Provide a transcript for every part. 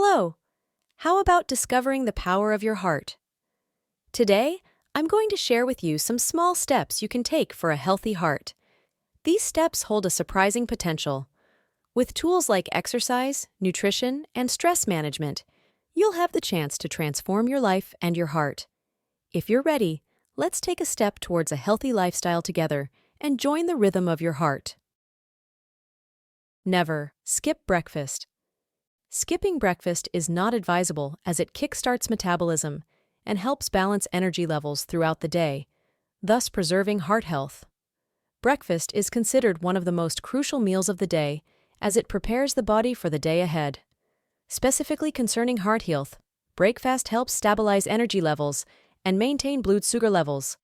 Hello! How about discovering the power of your heart? Today, I'm going to share with you some small steps you can take for a healthy heart. These steps hold a surprising potential. With tools like exercise, nutrition, and stress management, you'll have the chance to transform your life and your heart. If you're ready, let's take a step towards a healthy lifestyle together and join the rhythm of your heart. Never skip breakfast. Skipping breakfast is not advisable as it kickstarts metabolism and helps balance energy levels throughout the day, thus preserving heart health. Breakfast is considered one of the most crucial meals of the day as it prepares the body for the day ahead. Specifically concerning heart health, breakfast helps stabilize energy levels and maintain blood sugar levels.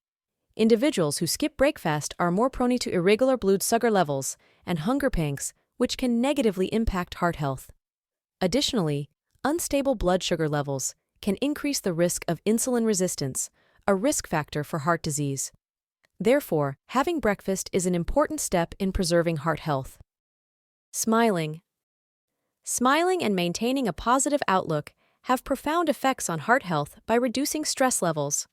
Individuals who skip breakfast are more prone to irregular blood sugar levels and hunger pangs, which can negatively impact heart health. Additionally, unstable blood sugar levels can increase the risk of insulin resistance, a risk factor for heart disease. Therefore, having breakfast is an important step in preserving heart health. Smiling. Smiling and maintaining a positive outlook have profound effects on heart health by reducing stress levels.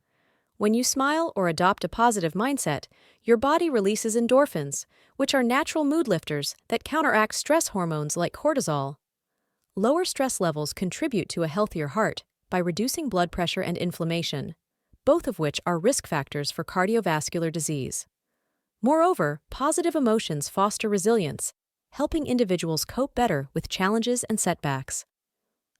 When you smile or adopt a positive mindset, your body releases endorphins, which are natural mood lifters that counteract stress hormones like cortisol. Lower stress levels contribute to a healthier heart by reducing blood pressure and inflammation, both of which are risk factors for cardiovascular disease. Moreover, positive emotions foster resilience, helping individuals cope better with challenges and setbacks.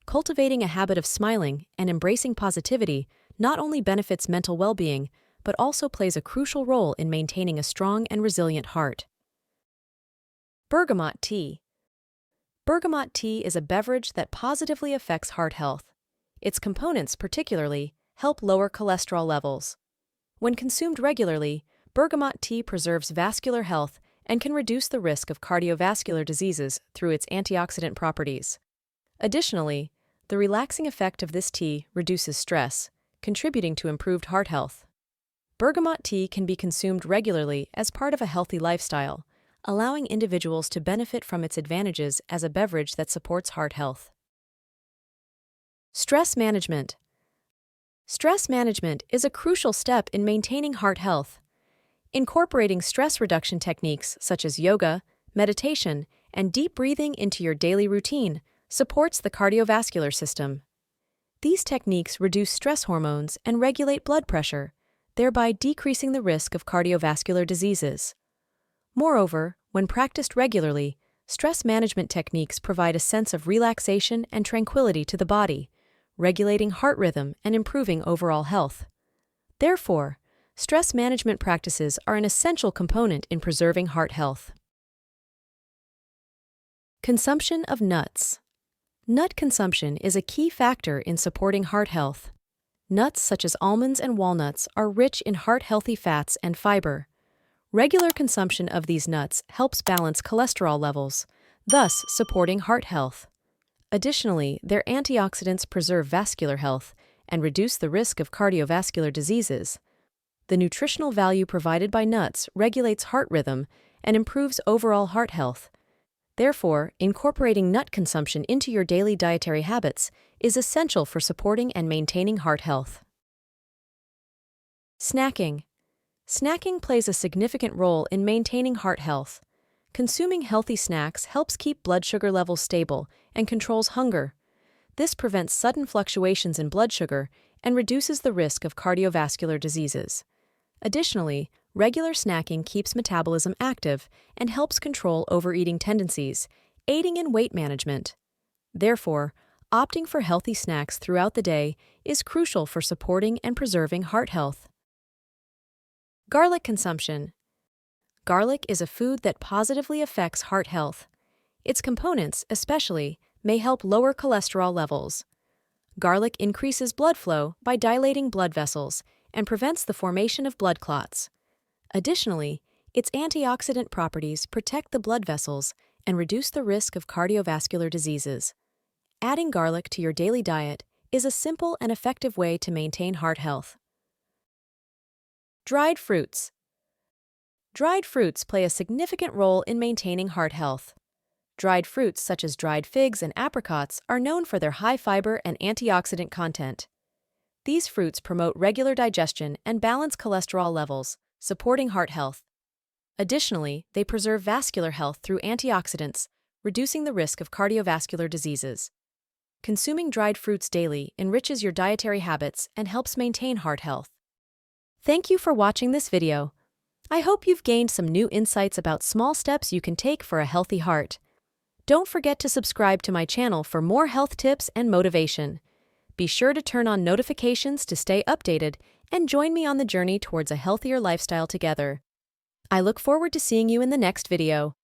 Cultivating a habit of smiling and embracing positivity not only benefits mental well-being, but also plays a crucial role in maintaining a strong and resilient heart. Bergamot tea. Bergamot tea is a beverage that positively affects heart health. Its components, particularly, help lower cholesterol levels. When consumed regularly, bergamot tea preserves vascular health and can reduce the risk of cardiovascular diseases through its antioxidant properties. Additionally, the relaxing effect of this tea reduces stress, contributing to improved heart health. Bergamot tea can be consumed regularly as part of a healthy lifestyle, allowing individuals to benefit from its advantages as a beverage that supports heart health. Stress management. Stress management is a crucial step in maintaining heart health. Incorporating stress reduction techniques such as yoga, meditation, and deep breathing into your daily routine supports the cardiovascular system. These techniques reduce stress hormones and regulate blood pressure, thereby decreasing the risk of cardiovascular diseases. Moreover, when practiced regularly, stress management techniques provide a sense of relaxation and tranquility to the body, regulating heart rhythm and improving overall health. Therefore, stress management practices are an essential component in preserving heart health. Consumption of nuts. Nut consumption is a key factor in supporting heart health. Nuts such as almonds and walnuts are rich in heart-healthy fats and fiber. Regular consumption of these nuts helps balance cholesterol levels, thus supporting heart health. Additionally, their antioxidants preserve vascular health and reduce the risk of cardiovascular diseases. The nutritional value provided by nuts regulates heart rhythm and improves overall heart health. Therefore, incorporating nut consumption into your daily dietary habits is essential for supporting and maintaining heart health. Snacking. Snacking plays a significant role in maintaining heart health. Consuming healthy snacks helps keep blood sugar levels stable and controls hunger. This prevents sudden fluctuations in blood sugar and reduces the risk of cardiovascular diseases. Additionally, regular snacking keeps metabolism active and helps control overeating tendencies, aiding in weight management. Therefore, opting for healthy snacks throughout the day is crucial for supporting and preserving heart health. Garlic consumption. Garlic is a food that positively affects heart health. Its components, especially, may help lower cholesterol levels. Garlic increases blood flow by dilating blood vessels and prevents the formation of blood clots. Additionally, its antioxidant properties protect the blood vessels and reduce the risk of cardiovascular diseases. Adding garlic to your daily diet is a simple and effective way to maintain heart health. Dried fruits. Dried fruits play a significant role in maintaining heart health. Dried fruits such as dried figs and apricots are known for their high fiber and antioxidant content. These fruits promote regular digestion and balance cholesterol levels, supporting heart health. Additionally, they preserve vascular health through antioxidants, reducing the risk of cardiovascular diseases. Consuming dried fruits daily enriches your dietary habits and helps maintain heart health. Thank you for watching this video. I hope you've gained some new insights about small steps you can take for a healthy heart. Don't forget to subscribe to my channel for more health tips and motivation. Be sure to turn on notifications to stay updated and join me on the journey towards a healthier lifestyle together. I look forward to seeing you in the next video.